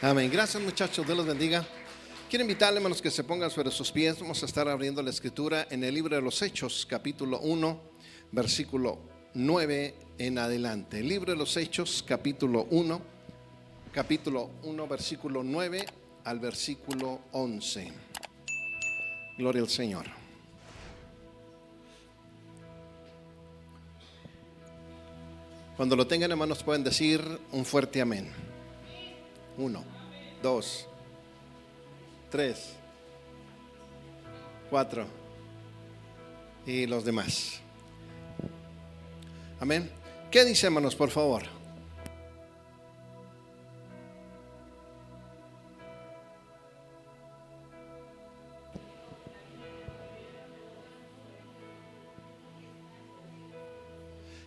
Amén. Gracias, muchachos. Dios los bendiga. Quiero invitarle, hermanos, que se pongan sobre sus pies. Vamos a estar abriendo la escritura en el libro de los Hechos, capítulo 1, versículo 9 en adelante. El libro de los Hechos, capítulo 1, versículo 9 al versículo 11. Gloria al Señor. Cuando lo tengan, hermanos, pueden decir un fuerte amén. 1, 2, 3, 4 y los demás. Amén. ¿Qué dice, hermanos, por favor?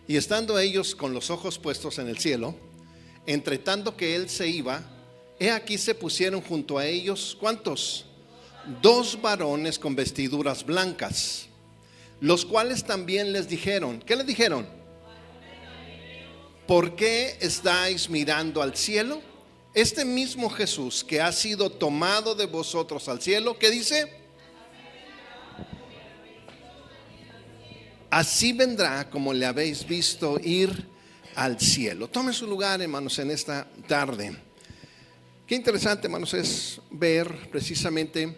Y estando ellos con los ojos puestos en el cielo, entre tanto que él se iba, he aquí se pusieron junto a ellos, ¿cuántos? 2 varones con vestiduras blancas, los cuales también les dijeron, ¿qué les dijeron? ¿Por qué estáis mirando al cielo? Este mismo Jesús que ha sido tomado de vosotros al cielo, ¿qué dice? Así vendrá como le habéis visto ir al cielo. Tome su lugar, hermanos, en esta tarde. Qué interesante, hermanos, es ver precisamente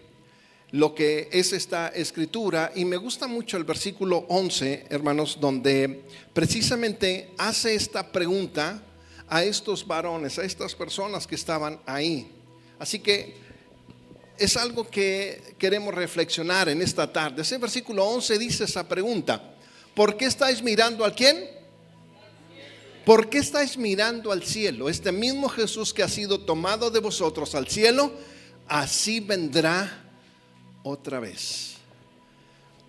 lo que es esta escritura. Y me gusta mucho el versículo 11, hermanos, donde precisamente hace esta pregunta a estos varones, a estas personas que estaban ahí. Así que es algo que queremos reflexionar en esta tarde. Ese versículo 11 dice esa pregunta: ¿por qué estáis mirando al quién? ¿Por qué estáis mirando al cielo? Este mismo Jesús que ha sido tomado de vosotros al cielo, así vendrá otra vez.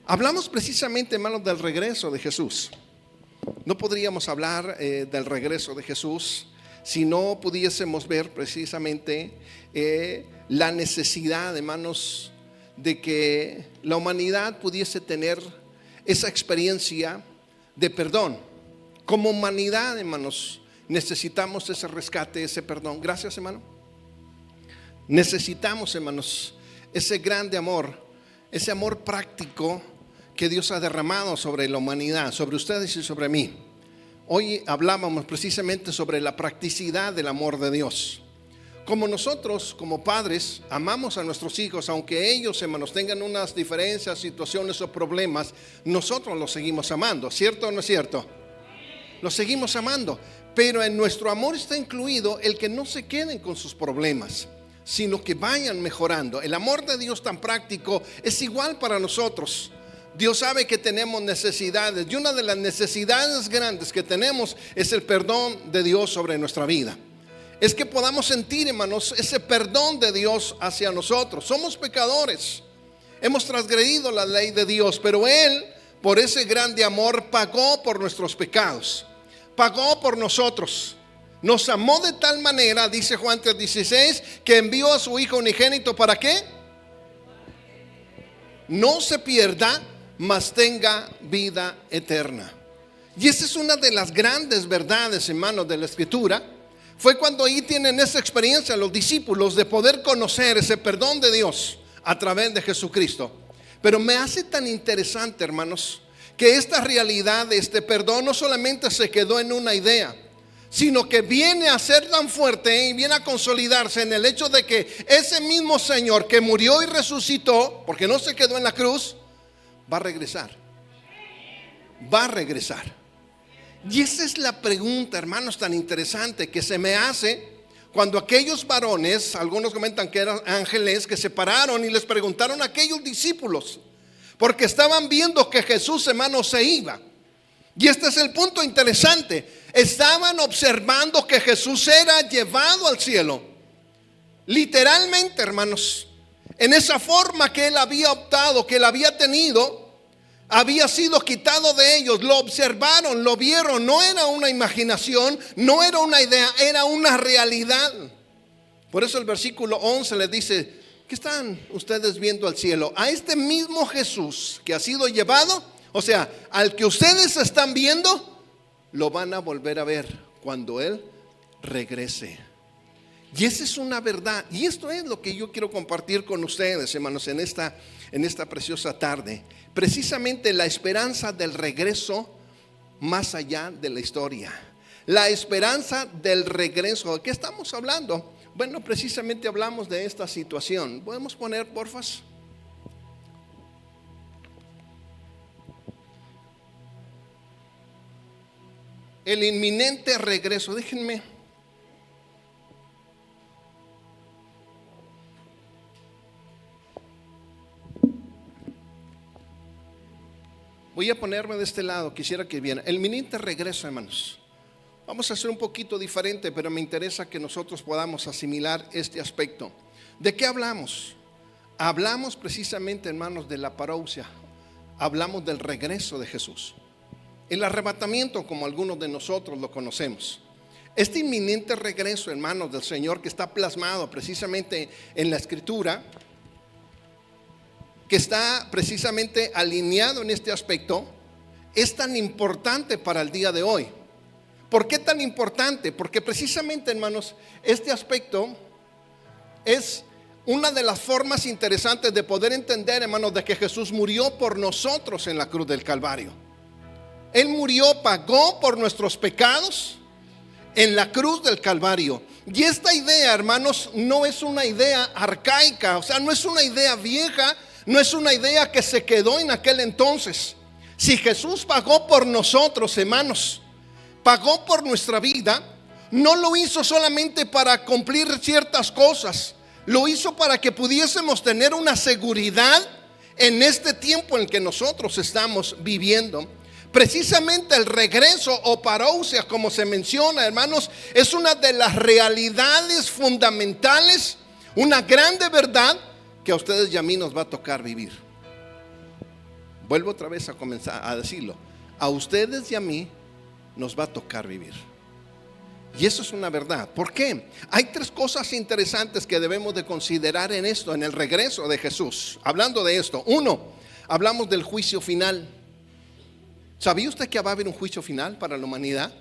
Hablamos precisamente, hermanos, del regreso de Jesús. No podríamos hablar del regreso de Jesús si no pudiésemos ver precisamente la necesidad, hermanos, de que la humanidad pudiese tener esa experiencia de perdón. Como humanidad, hermanos, necesitamos ese rescate, ese perdón. Gracias, hermano. Necesitamos, hermanos, ese grande amor, ese amor práctico que Dios ha derramado sobre la humanidad, sobre ustedes y sobre mí. Hoy hablábamos precisamente sobre la practicidad del amor de Dios. Como nosotros, como padres, amamos a nuestros hijos, aunque ellos, hermanos, tengan unas diferencias, situaciones o problemas, nosotros los seguimos amando. ¿Cierto o no es cierto? Los seguimos amando, pero en nuestro amor está incluido el que no se queden con sus problemas, sino que vayan mejorando. El amor de Dios tan práctico es igual para nosotros. Dios sabe que tenemos necesidades, y una de las necesidades grandes que tenemos es el perdón de Dios sobre nuestra vida. Es que podamos sentir, hermanos, ese perdón de Dios hacia nosotros. Somos pecadores, hemos transgredido la ley de Dios, pero Él, por ese grande amor, pagó por nuestros pecados, pagó por nosotros. Nos amó de tal manera, dice Juan 3:16, que envió a su Hijo unigénito. ¿Para qué? No se pierda, mas tenga vida eterna. Y esa es una de las grandes verdades, hermanos, de la Escritura. Fue cuando ahí tienen esa experiencia los discípulos de poder conocer ese perdón de Dios a través de Jesucristo. Pero me hace tan interesante, hermanos, que esta realidad de este perdón no solamente se quedó en una idea, sino que viene a ser tan fuerte y viene a consolidarse en el hecho de que ese mismo Señor que murió y resucitó, porque no se quedó en la cruz, va a regresar. Va a regresar. Y esa es la pregunta, hermanos, tan interesante que se me hace cuando aquellos varones, algunos comentan que eran ángeles, que se pararon y les preguntaron a aquellos discípulos, porque estaban viendo que Jesús, hermanos, se iba. Y este es el punto interesante. Estaban observando que Jesús era llevado al cielo. Literalmente, hermanos, en esa forma que él había optado, que él había tenido, había sido quitado de ellos. Lo observaron, lo vieron. No era una imaginación, no era una idea, era una realidad. Por eso el versículo 11 les dice: ¿qué están ustedes viendo al cielo? A este mismo Jesús que ha sido llevado, o sea, al que ustedes están viendo, lo van a volver a ver cuando Él regrese. Y esa es una verdad. Y esto es lo que yo quiero compartir con ustedes, hermanos, en esta preciosa tarde. Precisamente la esperanza del regreso más allá de la historia. La esperanza del regreso. ¿De qué estamos hablando? Bueno, precisamente hablamos de esta situación. ¿Podemos poner, porfas? El inminente regreso. Déjenme. Voy a ponerme de este lado. Quisiera que viera el inminente regreso, hermanos. Vamos a hacer un poquito diferente, pero me interesa que nosotros podamos asimilar este aspecto. ¿De qué hablamos? Hablamos precisamente, hermanos, de la parousia. Hablamos del regreso de Jesús. El arrebatamiento, como algunos de nosotros lo conocemos. Este inminente regreso, hermanos, del Señor, que está plasmado precisamente en la Escritura, que está precisamente alineado en este aspecto, es tan importante para el día de hoy. ¿Por qué tan importante? Porque precisamente, hermanos, este aspecto es una de las formas interesantes de poder entender, hermanos, de que Jesús murió por nosotros en la cruz del Calvario. Él murió, pagó por nuestros pecados en la cruz del Calvario. Y esta idea, hermanos, no es una idea arcaica, o sea, no es una idea vieja, no es una idea que se quedó en aquel entonces. Si Jesús pagó por nosotros, hermanos, pagó por nuestra vida, no lo hizo solamente para cumplir ciertas cosas, lo hizo para que pudiésemos tener una seguridad en este tiempo en el que nosotros estamos viviendo. Precisamente el regreso o parousia, como se menciona, hermanos, es una de las realidades fundamentales, una grande verdad que a ustedes y a mí nos va a tocar vivir. Vuelvo otra vez a comenzar a decirlo. A ustedes y a mí nos va a tocar vivir. Y eso es una verdad. ¿Por qué? Hay tres cosas interesantes que debemos de considerar en esto, en el regreso de Jesús. Hablando de esto, uno, hablamos del juicio final. ¿Sabía usted que va a haber un juicio final para la humanidad?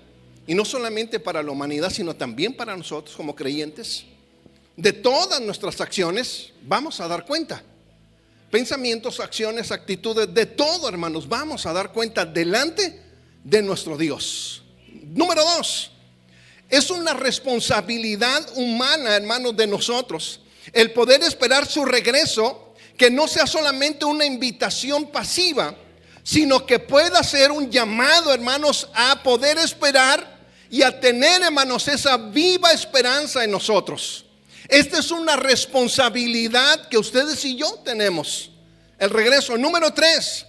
Y no solamente para la humanidad, sino también para nosotros como creyentes. De todas nuestras acciones vamos a dar cuenta. Pensamientos, acciones, actitudes, de todo, hermanos, vamos a dar cuenta delante de nuestro Dios. Número dos, es una responsabilidad humana, hermanos, de nosotros, el poder esperar su regreso, que no sea solamente una invitación pasiva, sino que pueda ser un llamado, hermanos, a poder esperar y a tener, hermanos, esa viva esperanza en nosotros. Esta es una responsabilidad que ustedes y yo tenemos. El regreso. Número tres,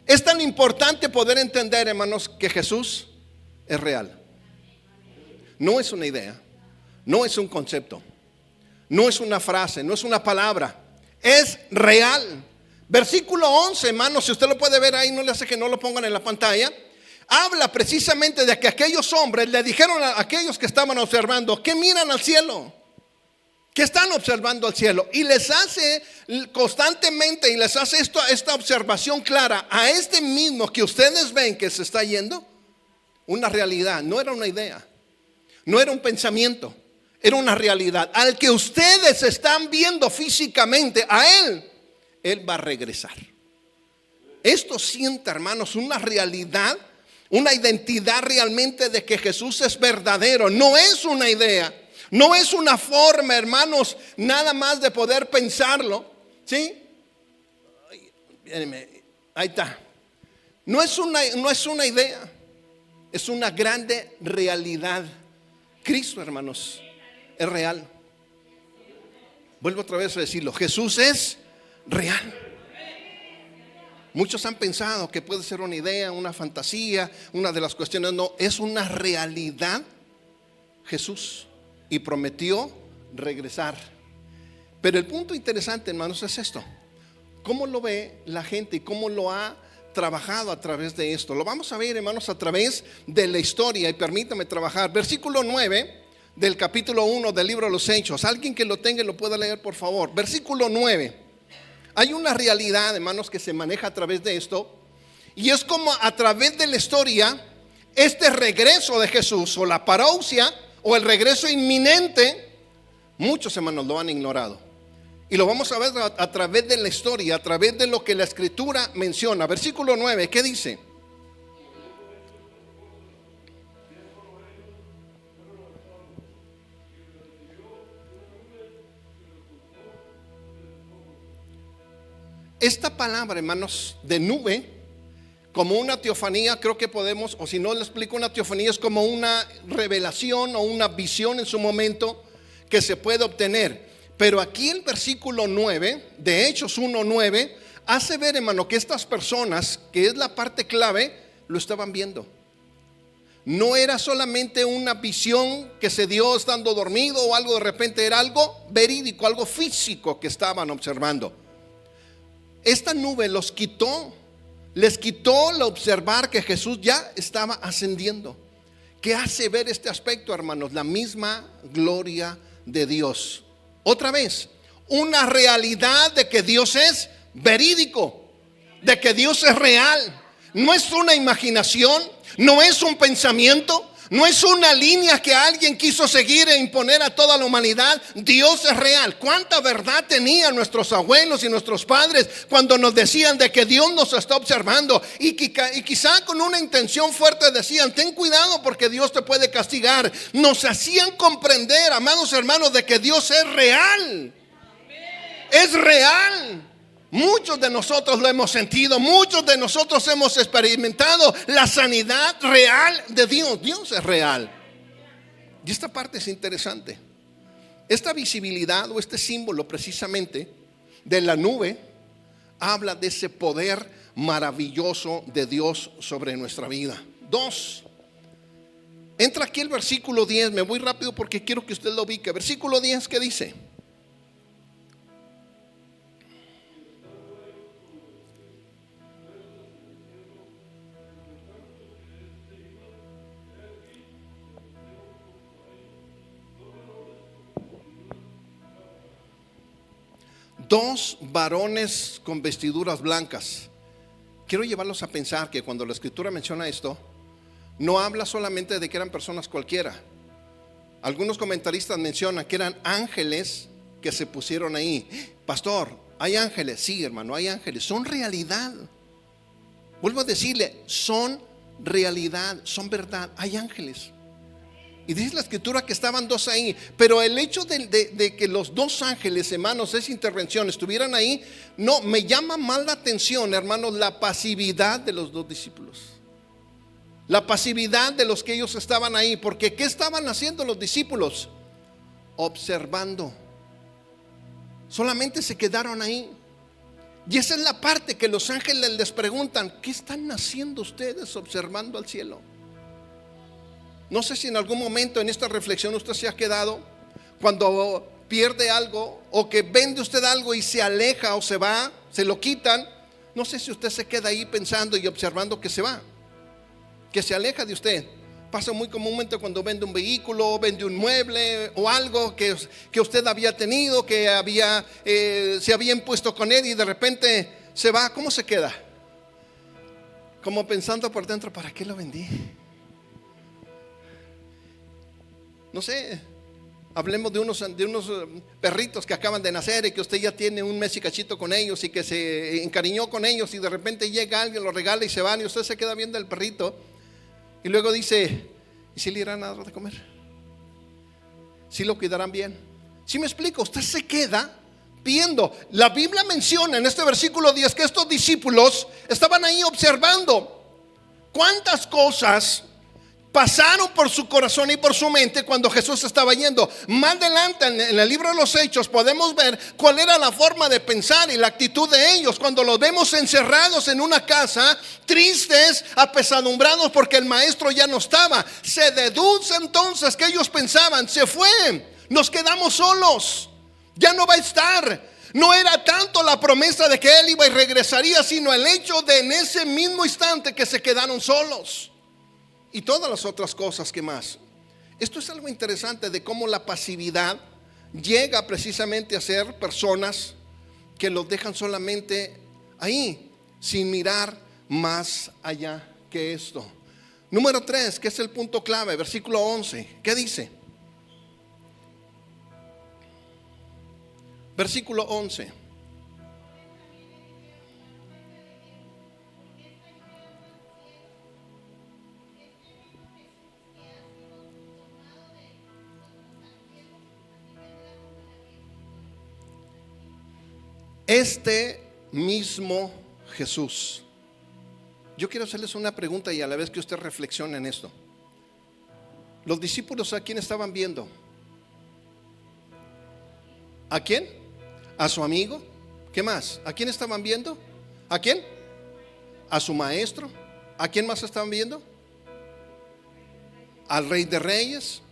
es tan importante poder entender, hermanos, que Jesús es real. No es una idea, no es un concepto, no es una frase, no es una palabra, es real. Versículo 11, hermanos, si usted lo puede ver ahí, no le hace que no lo pongan en la pantalla. Habla precisamente de que aquellos hombres le dijeron a aquellos que estaban observando, que miran al cielo, que están observando al cielo, y les hace constantemente, y les hace esta observación clara a este mismo que ustedes ven que se está yendo, una realidad. No era una idea, no era un pensamiento, era una realidad. Al que ustedes están viendo físicamente, a Él va a regresar. Esto sienta, hermanos, una realidad, una identidad realmente de que Jesús es verdadero. No es una idea, no es una forma, hermanos, nada más de poder pensarlo. ¿Sí? Ahí está. No es una idea, es una grande realidad. Cristo, hermanos, es real. Vuelvo otra vez a decirlo, Jesús es real. Muchos han pensado que puede ser una idea, una fantasía, una de las cuestiones. No, es una realidad Jesús, y prometió regresar. Pero el punto interesante, hermanos, es esto: ¿cómo lo ve la gente y cómo lo ha trabajado a través de esto? Lo vamos a ver, hermanos, a través de la historia. Y permítame trabajar versículo 9 del capítulo 1 del libro de los Hechos. Alguien que lo tenga y lo pueda leer, por favor. Versículo 9. Hay una realidad, hermanos, que se maneja a través de esto, y es como a través de la historia este regreso de Jesús, o la parousia, o el regreso inminente, Muchos hermanos lo han ignorado. Y lo vamos a ver a través de la historia, a través de lo que la Escritura menciona. Versículo 9, ¿qué dice? Esta palabra, hermanos, de nube, como una teofanía, creo que podemos, o si no le explico, una teofanía es como una revelación o una visión en su momento que se puede obtener. Pero aquí el versículo 9 de Hechos 1:9 hace ver, hermano, que estas personas, que es la parte clave, lo estaban viendo. No era solamente una visión que se dio estando dormido o algo de repente, era algo verídico, algo físico que estaban observando. Esta nube los quitó, les quitó el observar que Jesús ya estaba ascendiendo. ¿Qué hace ver este aspecto, hermanos? La misma gloria de Dios. Otra vez, una realidad de que Dios es verídico, de que Dios es real. No es una imaginación, no es un pensamiento, no es una línea que alguien quiso seguir e imponer a toda la humanidad. Dios es real. ¿Cuánta verdad tenían nuestros abuelos y nuestros padres cuando nos decían de que Dios nos está observando? Y quizá con una intención fuerte decían: ten cuidado porque Dios te puede castigar. Nos hacían comprender, amados hermanos, de que Dios es real. Es real. Muchos de nosotros lo hemos sentido, muchos de nosotros hemos experimentado la sanidad real de Dios. Dios es real. Y esta parte es interesante. Esta visibilidad o este símbolo precisamente de la nube habla de ese poder maravilloso de Dios sobre nuestra vida. 2. Entra aquí el versículo 10, me voy rápido porque quiero que usted lo ubique. Versículo 10, ¿qué dice? Dos varones con vestiduras blancas. Quiero llevarlos a pensar que cuando la Escritura menciona esto, no habla solamente de que eran personas cualquiera. Algunos comentaristas mencionan que eran ángeles que se pusieron ahí. Pastor, ¿hay ángeles? Sí, hermano, hay ángeles. Son realidad. Vuelvo a decirle, son realidad, son verdad. Hay ángeles. Y dice la Escritura que estaban dos ahí. Pero el hecho de que los dos ángeles, hermanos, esa intervención estuvieran ahí, no, me llama más la atención, hermanos, la pasividad de los dos discípulos. La pasividad de los que ellos estaban ahí. Porque ¿qué estaban haciendo los discípulos? Observando. Solamente se quedaron ahí. Y esa es la parte que los ángeles les preguntan: ¿qué están haciendo ustedes observando al cielo? No sé si en algún momento en esta reflexión usted se ha quedado cuando pierde algo o que vende usted algo y se aleja o se va, se lo quitan. No sé si usted se queda ahí pensando y observando que se va, que se aleja de usted. Pasa muy comúnmente cuando vende un vehículo, vende un mueble o algo que usted había tenido, que se había impuesto con él y de repente se va. ¿Cómo se queda? Como pensando por dentro: ¿para qué lo vendí? No sé, hablemos de unos perritos que acaban de nacer y que usted ya tiene un mes y cachito con ellos y que se encariñó con ellos, y de repente llega alguien, lo regala y se van, y usted se queda viendo al perrito y luego dice: ¿y si le irán a dar de comer? ¿Si lo cuidarán bien? ¿Sí me explico? Usted se queda viendo. La Biblia menciona en este versículo 10 que estos discípulos estaban ahí observando. ¿Cuántas cosas pasaron por su corazón y por su mente cuando Jesús estaba yendo? Más adelante en el libro de los Hechos podemos ver cuál era la forma de pensar y la actitud de ellos cuando los vemos encerrados en una casa, tristes, apesadumbrados porque el maestro ya no estaba. Se deduce entonces que ellos pensaban: se fue, nos quedamos solos, ya no va a estar. No era tanto la promesa de que él iba y regresaría, sino el hecho de en ese mismo instante que se quedaron solos. Y todas las otras cosas que más. Esto es algo interesante de cómo la pasividad llega precisamente a ser personas que los dejan solamente ahí, sin mirar más allá que esto. Número 3, que es el punto clave, versículo 11. ¿Qué dice? Versículo 11. Este mismo Jesús. Yo quiero hacerles una pregunta y a la vez que usted reflexione en esto. Los discípulos, ¿a quién estaban viendo? ¿A quién? ¿A su amigo? ¿Qué más? ¿A quién estaban viendo? ¿A quién? ¿A su maestro? ¿A quién más estaban viendo? ¿Al Rey de Reyes?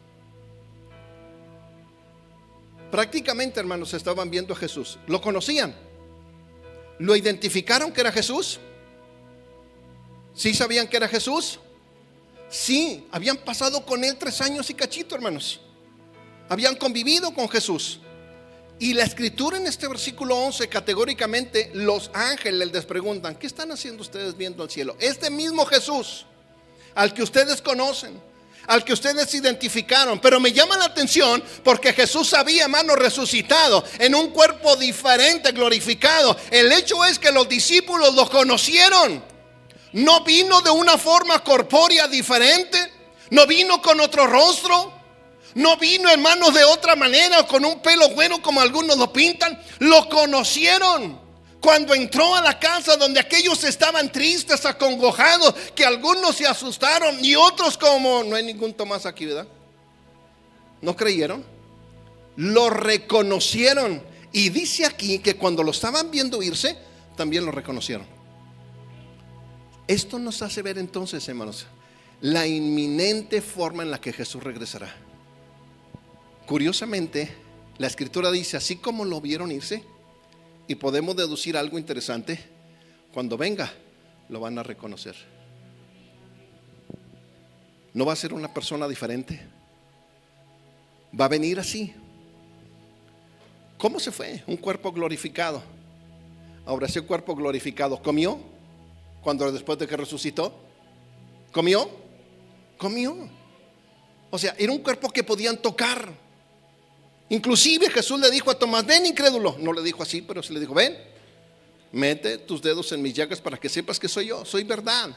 Prácticamente, hermanos, estaban viendo a Jesús. ¿Lo conocían? ¿Lo identificaron que era Jesús? ¿Sí sabían que era Jesús? Sí, habían pasado con él 3 años y cachito, hermanos. Habían convivido con Jesús. Y la escritura en este versículo 11 categóricamente, los ángeles les preguntan: ¿qué están haciendo ustedes viendo al cielo? Este mismo Jesús al que ustedes conocen, al que ustedes identificaron. Pero me llama la atención porque Jesús había, hermano, resucitado en un cuerpo diferente, glorificado. El hecho es que los discípulos lo conocieron. No vino de una forma corpórea diferente, no vino con otro rostro, no vino, hermanos, de otra manera, con un pelo güero como algunos lo pintan. Lo conocieron cuando entró a la casa donde aquellos estaban tristes, acongojados, que algunos se asustaron y otros, como no hay ningún Tomás aquí, ¿verdad? No creyeron. Lo reconocieron. Y dice aquí que cuando lo estaban viendo irse, también lo reconocieron. Esto nos hace ver entonces, hermanos, la inminente forma en la que Jesús regresará. Curiosamente, la escritura dice: así como lo vieron irse, y podemos deducir algo interesante: cuando venga, lo van a reconocer. No va a ser una persona diferente, va a venir así. ¿Cómo se fue? Un cuerpo glorificado. Ahora, ese cuerpo glorificado, ¿comió? Cuando después de que resucitó, ¿comió? Comió. O sea, era un cuerpo que podían tocar. Inclusive Jesús le dijo a Tomás: ven, incrédulo. No le dijo así, pero se le dijo: ven, mete tus dedos en mis llagas para que sepas que soy yo. Soy verdad,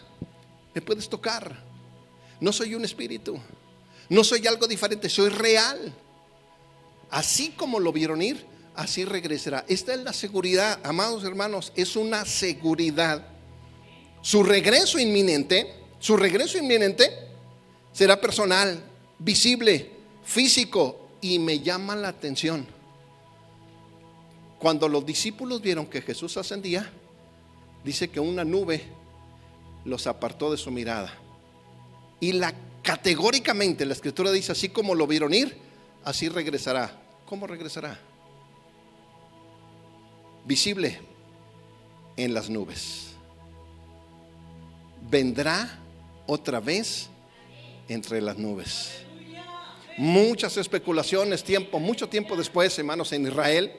me puedes tocar. No soy un espíritu, no soy algo diferente, soy real. Así como lo vieron ir, así regresará. Esta es la seguridad, amados hermanos, es una seguridad. Su regreso inminente será personal, visible, físico. Y me llama la atención, cuando los discípulos vieron que Jesús ascendía, dice que una nube los apartó de su mirada. Y categóricamente la escritura dice: así como lo vieron ir, así regresará. ¿Cómo regresará? Visible en las nubes. Vendrá otra vez entre las nubes. Muchas especulaciones, mucho tiempo después, hermanos, en Israel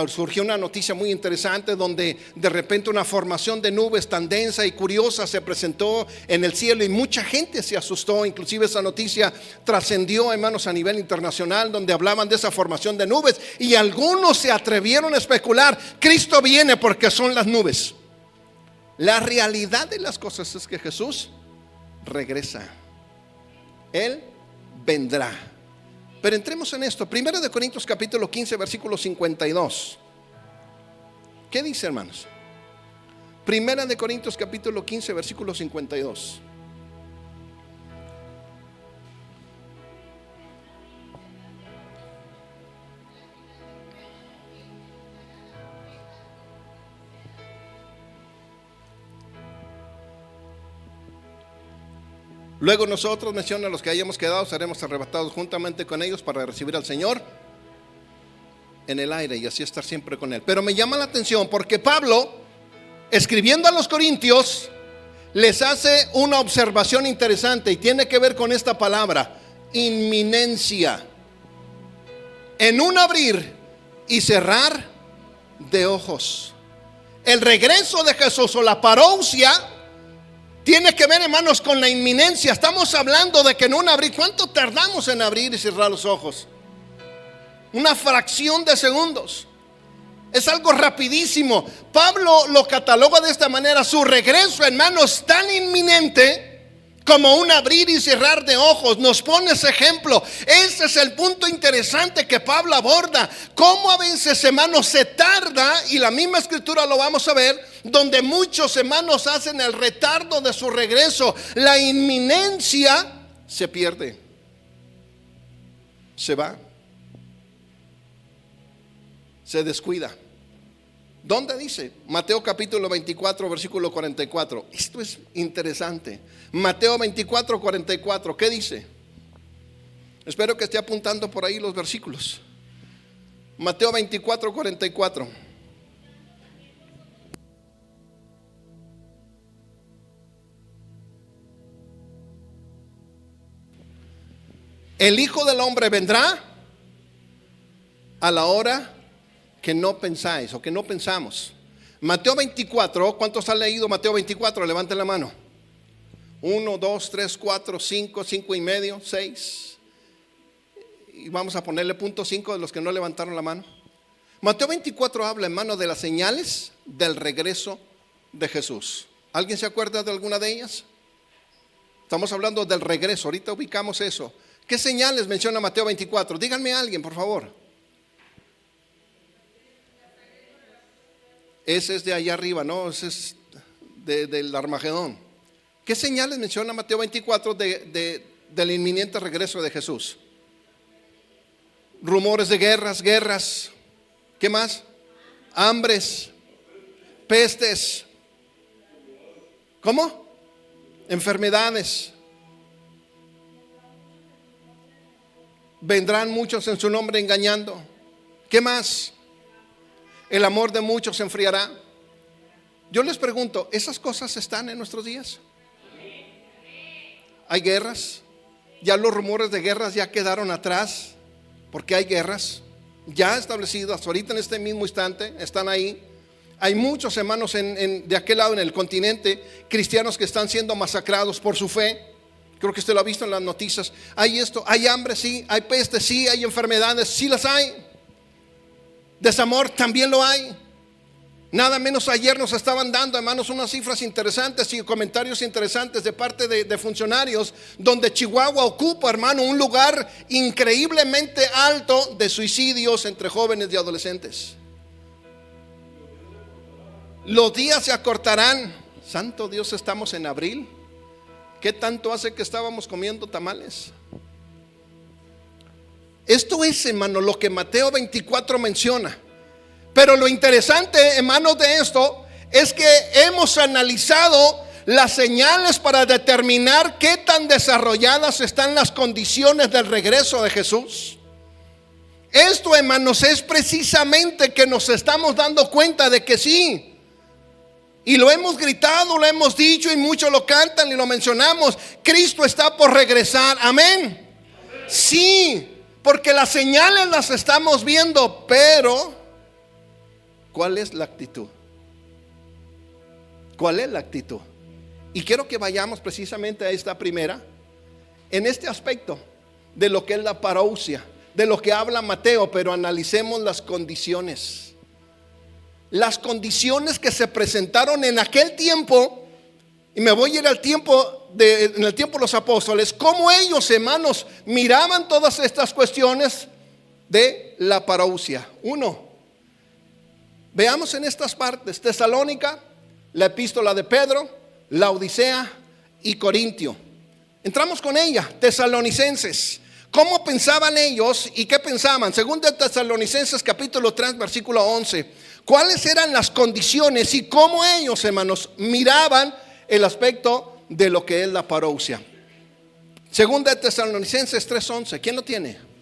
surgió una noticia muy interesante donde de repente una formación de nubes tan densa y curiosa se presentó en el cielo y mucha gente se asustó. Inclusive esa noticia trascendió, hermanos, a nivel internacional, donde hablaban de esa formación de nubes y algunos se atrevieron a especular: Cristo viene porque son las nubes. La realidad de las cosas es que Jesús regresa. Él vendrá. Pero entremos en esto. 1 Corintios capítulo 15 versículo 52. ¿Qué dice, hermanos? 1 Corintios capítulo 15 versículo 52. Luego nosotros, menciona, los que hayamos quedado, seremos arrebatados juntamente con ellos para recibir al Señor en el aire y así estar siempre con Él. Pero me llama la atención porque Pablo, escribiendo a los corintios, les hace una observación interesante y tiene que ver con esta palabra: inminencia. En un abrir y cerrar de ojos. El regreso de Jesús o la parousia tiene que ver, hermanos, con la inminencia. Estamos hablando de que en un abrir, ¿cuánto tardamos en abrir y cerrar los ojos? Una fracción de segundos. Es algo rapidísimo. Pablo lo cataloga de esta manera: su regreso, hermanos, tan inminente como un abrir y cerrar de ojos. Nos pone ese ejemplo. Ese es el punto interesante que Pablo aborda. Cómo a veces, hermanos, se tarda, y la misma escritura lo vamos a ver, donde muchos hermanos hacen el retardo de su regreso. La inminencia se pierde, se va, se descuida. ¿Dónde dice? Mateo capítulo 24, versículo 44. Esto es interesante. Mateo 24, 44. ¿Qué dice? Espero que esté apuntando por ahí los versículos. Mateo 24, 44. El Hijo del Hombre vendrá a la hora que no pensáis o que no pensamos. Mateo 24, ¿cuántos han leído Mateo 24? Levanten la mano. 1, 2, 3, 4, 5, 5 y medio, 6. Y vamos a ponerle punto 5 de los que no levantaron la mano. Mateo 24 habla, hermano, de las señales del regreso de Jesús. ¿Alguien se acuerda de alguna de ellas? Estamos hablando del regreso, ahorita ubicamos eso. ¿Qué señales menciona Mateo 24? Díganme a alguien, por favor. Ese es de allá arriba, ¿no? Ese es del Armagedón. ¿Qué señales menciona Mateo 24 del inminente regreso de Jesús? Rumores de guerras. ¿Qué más? Hambres, pestes. ¿Cómo? Enfermedades. Vendrán muchos en su nombre engañando. ¿Qué más? El amor de muchos se enfriará. Yo les pregunto, ¿esas cosas están en nuestros días? Hay guerras. Ya los rumores de guerras ya quedaron atrás, porque hay guerras ya establecidas. Ahorita en este mismo instante están ahí. Hay muchos hermanos de aquel lado en el continente, cristianos que están siendo masacrados por su fe. Creo que usted lo ha visto en las noticias. Hay esto, hay hambre, sí. Hay peste, sí. Hay enfermedades, sí las hay. Desamor también lo hay. Nada menos ayer nos estaban dando, hermanos, unas cifras interesantes y comentarios interesantes de parte de funcionarios, donde Chihuahua ocupa, hermano, un lugar increíblemente alto de suicidios entre jóvenes y adolescentes. Los días se acortarán. Santo Dios, estamos en abril. ¿Qué tanto hace que estábamos comiendo tamales? Esto es, hermano, lo que Mateo 24 menciona. Pero lo interesante, hermanos, de esto es que hemos analizado las señales para determinar qué tan desarrolladas están las condiciones del regreso de Jesús. Esto, hermanos, es precisamente que nos estamos dando cuenta de que sí. Y lo hemos gritado, lo hemos dicho, y muchos lo cantan y lo mencionamos. Cristo está por regresar. Amén. Sí. Porque las señales las estamos viendo, pero ¿cuál es la actitud? ¿Cuál es la actitud? Y quiero que vayamos precisamente a esta primera, en este aspecto de lo que es la parousia, de lo que habla Mateo, pero analicemos las condiciones. Las condiciones que se presentaron en aquel tiempo. Y me voy a ir al tiempo en el tiempo de los apóstoles, cómo ellos, hermanos, miraban todas estas cuestiones de la parousia. Uno, veamos en estas partes: Tesalónica, la epístola de Pedro, la Odisea y Corintio. Entramos con ella. Tesalonicenses. ¿Cómo pensaban ellos y qué pensaban? Según de Tesalonicenses capítulo 3 versículo 11. ¿Cuáles eran las condiciones y cómo ellos, hermanos, miraban el aspecto de lo que es la parousia? Según de Tesalonicenses 3:11. ¿Quién lo tiene?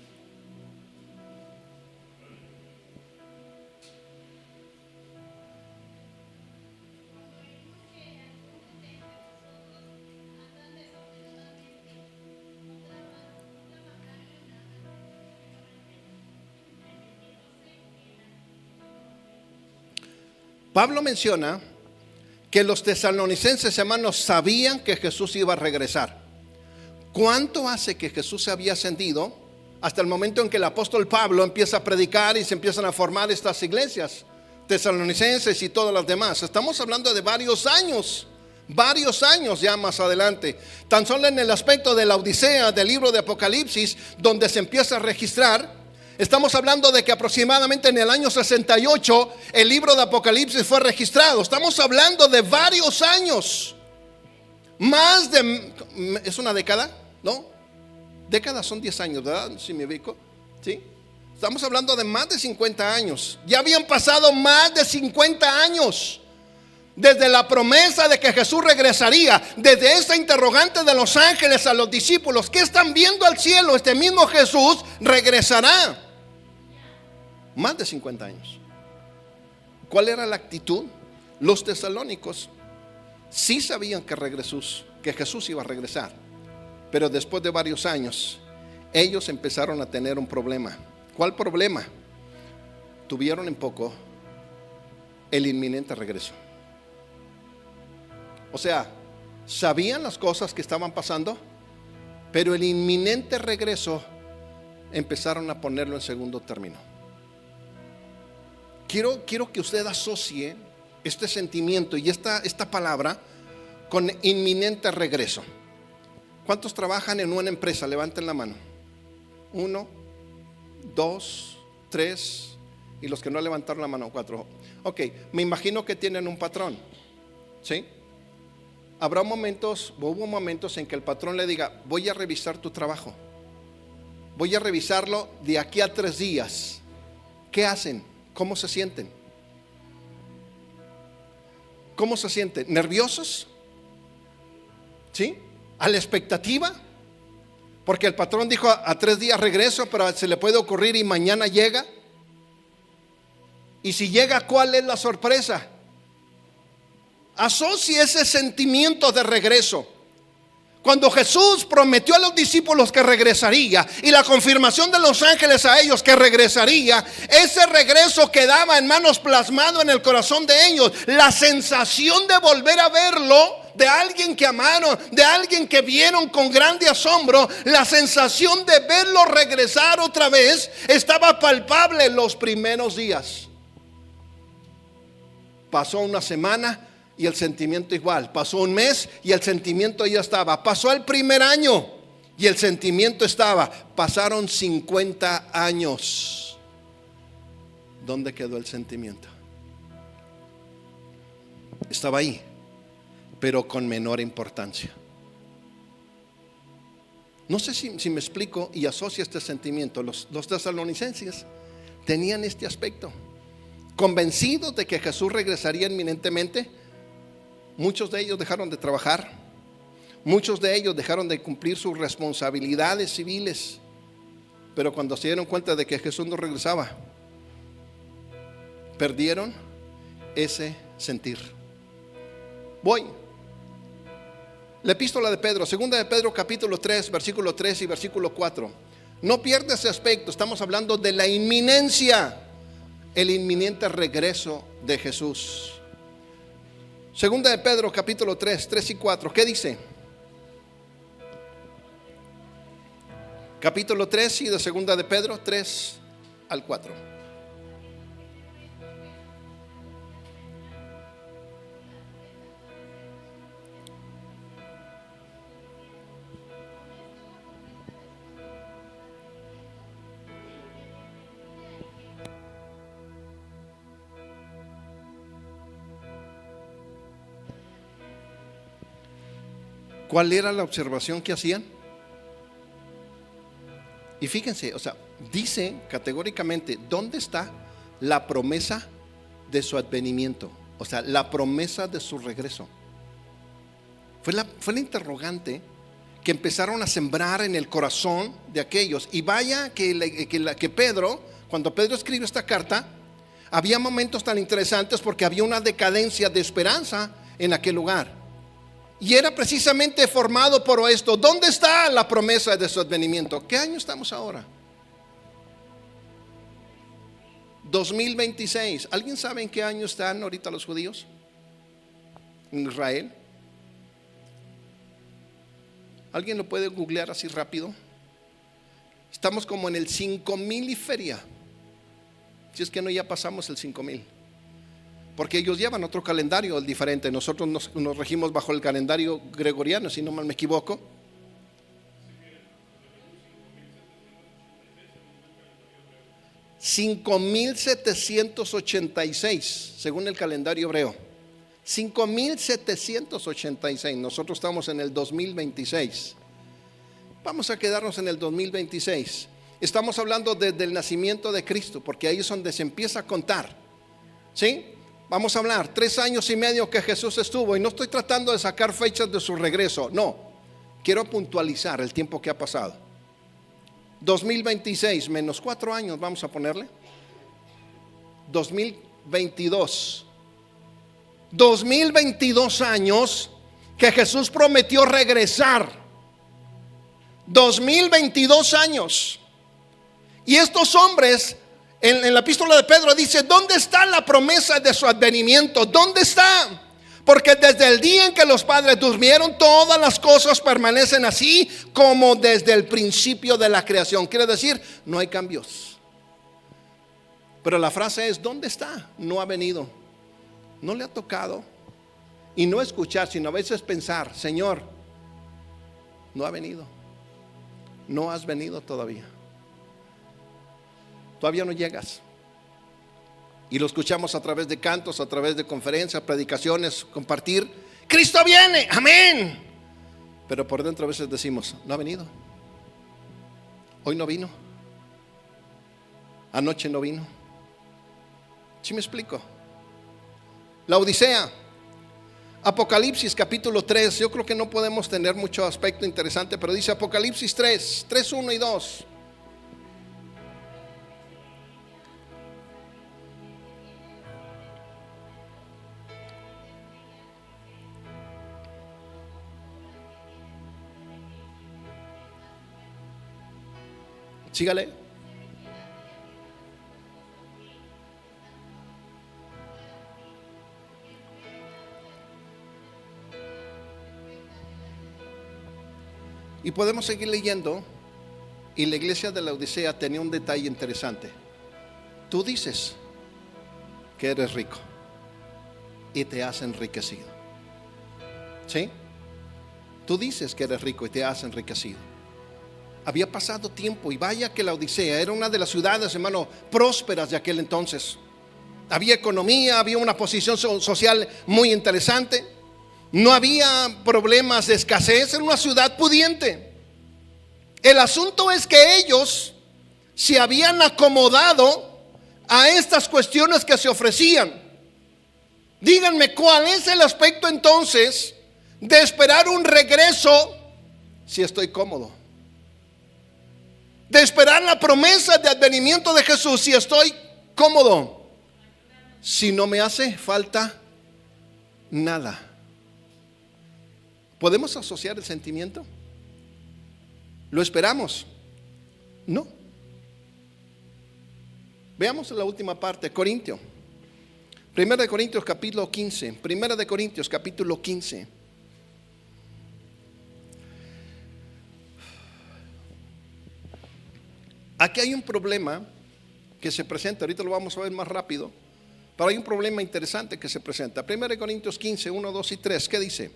Pablo menciona que los tesalonicenses, hermanos, sabían que Jesús iba a regresar. ¿Cuánto hace que Jesús se había ascendido hasta el momento en que el apóstol Pablo empieza a predicar y se empiezan a formar estas iglesias? Tesalonicenses y todas las demás. Estamos hablando de varios años ya más adelante. Tan solo en el aspecto de la Odisea del libro de Apocalipsis, donde se empieza a registrar, estamos hablando de que aproximadamente en el año 68 el libro de Apocalipsis fue registrado. Estamos hablando de varios años. ¿Es una década? ¿No? Décadas son 10 años, ¿verdad? Si me ubico. ¿Sí? Estamos hablando de más de 50 años. Ya habían pasado más de 50 años desde la promesa de que Jesús regresaría, desde esa interrogante de los ángeles a los discípulos: ¿qué están viendo al cielo? Este mismo Jesús regresará. Más de 50 años. ¿Cuál era la actitud? Los tesalónicos sí sabían que Jesús iba a regresar, pero después de varios años ellos empezaron a tener un problema. ¿Cuál problema? Tuvieron en poco el inminente regreso. O sea, sabían las cosas que estaban pasando, pero el inminente regreso empezaron a ponerlo en segundo término. Quiero que usted asocie este sentimiento y esta palabra con inminente regreso. ¿Cuántos trabajan en una empresa? Levanten la mano. 1, 2, 3, y los que no levantaron la mano, 4. Ok, me imagino que tienen un patrón, ¿sí? Hubo momentos en que el patrón le diga: voy a revisar tu trabajo, voy a revisarlo de aquí a 3 días. ¿Qué hacen? ¿Cómo se sienten? ¿Cómo se sienten? ¿Nerviosos? ¿Sí? ¿A la expectativa? Porque el patrón dijo a 3 días regreso, pero se le puede ocurrir y mañana llega. Y si llega, ¿cuál es la sorpresa? Asocie ese sentimiento de regreso. Cuando Jesús prometió a los discípulos que regresaría, y la confirmación de los ángeles a ellos que regresaría, ese regreso quedaba, hermanos, plasmado en el corazón de ellos. La sensación de volver a verlo, de alguien que amaron, de alguien que vieron con grande asombro, la sensación de verlo regresar otra vez estaba palpable en los primeros días. Pasó una semana y el sentimiento igual. Pasó un mes y el sentimiento ya estaba. Pasó el primer año y el sentimiento estaba. Pasaron 50 años. ¿Dónde quedó el sentimiento? Estaba ahí, pero con menor importancia. No sé si me explico y asocio este sentimiento. Los tesalonicenses tenían este aspecto. Convencidos de que Jesús regresaría inminentemente, muchos de ellos dejaron de trabajar, muchos de ellos dejaron de cumplir sus responsabilidades civiles. Pero cuando se dieron cuenta de que Jesús no regresaba, perdieron ese sentir. Voy. La epístola de Pedro, segunda de Pedro capítulo 3, versículo 3 y versículo 4. No pierda ese aspecto. Estamos hablando de la inminencia, el inminente regreso de Jesús. Segunda de Pedro capítulo 3, 3 y 4. ¿Qué dice? Capítulo 3 y de segunda de Pedro 3 al 4. ¿Cuál era la observación que hacían? Y fíjense, dice categóricamente, ¿dónde está la promesa de su advenimiento? La promesa de su regreso. Fue la interrogante que empezaron a sembrar en el corazón de aquellos. Y vaya que Pedro, cuando Pedro escribe esta carta, había momentos tan interesantes porque había una decadencia de esperanza en aquel lugar. Y era precisamente formado por esto. ¿Dónde está la promesa de su advenimiento? ¿Qué año estamos ahora? 2026. ¿Alguien sabe en qué año están ahorita los judíos en Israel? ¿Alguien lo puede googlear así rápido? Estamos como en el 5000 y feria. Si es que no, ya pasamos el 5000. porque ellos llevan otro calendario diferente. Nosotros nos regimos bajo el calendario gregoriano, si no mal me equivoco. $5,786 según el calendario hebreo. 5,786. Nosotros estamos en el 2026. Vamos a quedarnos en el 2026. Estamos hablando desde el nacimiento de Cristo, porque ahí es donde se empieza a contar. ¿Sí? Vamos a hablar 3 años y medio que Jesús estuvo, y no estoy tratando de sacar fechas de su regreso, no, quiero puntualizar el tiempo que ha pasado. 2026 menos 4 años, vamos a ponerle 2022 años que Jesús prometió regresar. 2022 años. Y estos hombres, en la epístola de Pedro dice: ¿dónde está la promesa de su advenimiento? ¿Dónde está? Porque desde el día en que los padres durmieron, todas las cosas permanecen así como desde el principio de la creación. Quiere decir, no hay cambios. Pero la frase es: ¿dónde está? No ha venido. No le ha tocado. Y no escuchar, sino a veces pensar: Señor, no ha venido. No has venido todavía. Todavía no llegas. Y lo escuchamos a través de cantos, a través de conferencias, predicaciones, compartir: Cristo viene, amén. Pero por dentro a veces decimos: no ha venido. Hoy no vino. Anoche no vino. ¿Sí me explico? La Odisea, Apocalipsis capítulo 3. Yo creo que no podemos tener mucho aspecto interesante, pero dice Apocalipsis 3, 1 y 2. Sígale. Y podemos seguir leyendo. Y la iglesia de la Odisea tenía un detalle interesante. Tú dices que eres rico y te has enriquecido. ¿Sí? Tú dices que eres rico y te has enriquecido. Había pasado tiempo, y vaya que la Odisea era una de las ciudades, hermano, prósperas de aquel entonces. Había economía, había una posición social muy interesante. No había problemas de escasez, era una ciudad pudiente. El asunto es que ellos se habían acomodado a estas cuestiones que se ofrecían. Díganme, ¿cuál es el aspecto entonces de esperar un regreso si estoy cómodo? De esperar la promesa de advenimiento de Jesús si estoy cómodo, si no me hace falta nada. ¿Podemos asociar el sentimiento? ¿Lo esperamos? No. Veamos la última parte, Corintio. Primera de Corintios capítulo 15. Primera de Corintios capítulo 15. Aquí hay un problema que se presenta, ahorita lo vamos a ver más rápido, pero hay un problema interesante que se presenta. 1 Corintios 15, 1, 2 y 3, ¿qué dice?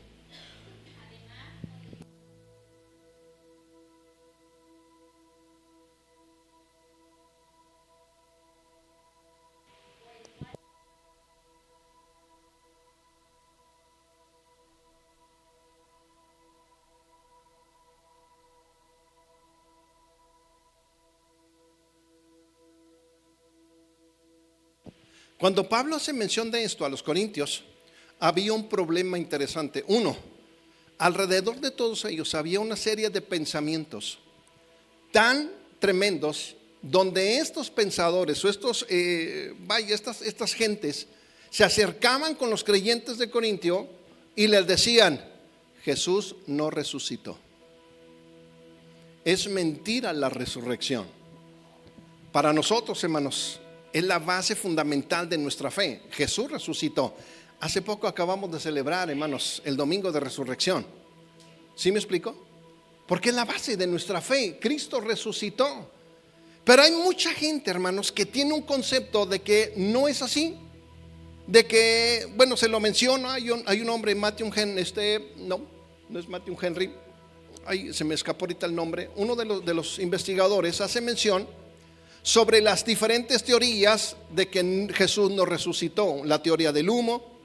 Cuando Pablo hace mención de esto a los corintios, había un problema interesante. Uno, alrededor de todos ellos había una serie de pensamientos tan tremendos, donde estos pensadores o estas gentes se acercaban con los creyentes de Corintio y les decían: Jesús no resucitó. Es mentira la resurrección. Para nosotros, hermanos, es la base fundamental de nuestra fe. Jesús resucitó. Hace poco acabamos de celebrar, hermanos, el domingo de resurrección. ¿Sí me explico? Porque es la base de nuestra fe. Cristo resucitó. Pero hay mucha gente, hermanos, que tiene un concepto de que no es así. de que, bueno, se lo menciona, hay un hombre, Matthew Henry, no es Matthew Henry, se me escapó ahorita el nombre, uno de los investigadores hace mención sobre las diferentes teorías de que Jesús no resucitó. La teoría del humo,